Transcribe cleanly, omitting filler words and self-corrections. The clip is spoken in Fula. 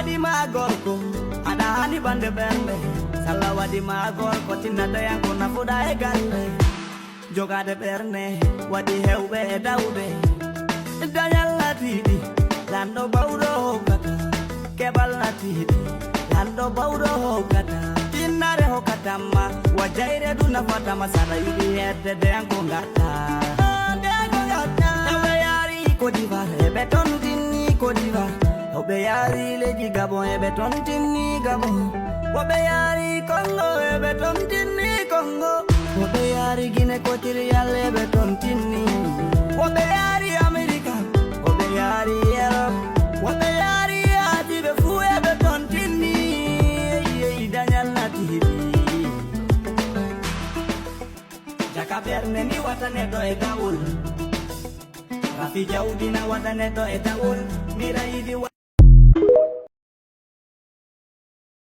wadi magorko ada hani bande bende sala wadi magorko tinada yang kona fuda e galle jogade berne wadi hewbe e dawbe danyal latidi lando bawdo kata kebal latidi lando bawdo kata tinare hokata ma wajaire duna fata masara yidi hedde de yang ngata Kodiva, beton tini Kodiva. Obeyari leji Gabon, beton tini Gabon. Obeyari Congo, beton tini Congo. Obeyari Guinea Equatorial, beton tini. Obeyari America, obeyari Europe. Obeyari Adibe Fue, beton tini. Daniel Nativi. Jaka berne ni watane do e gaul. Rafi Jaudina wataneto etaul Mira idi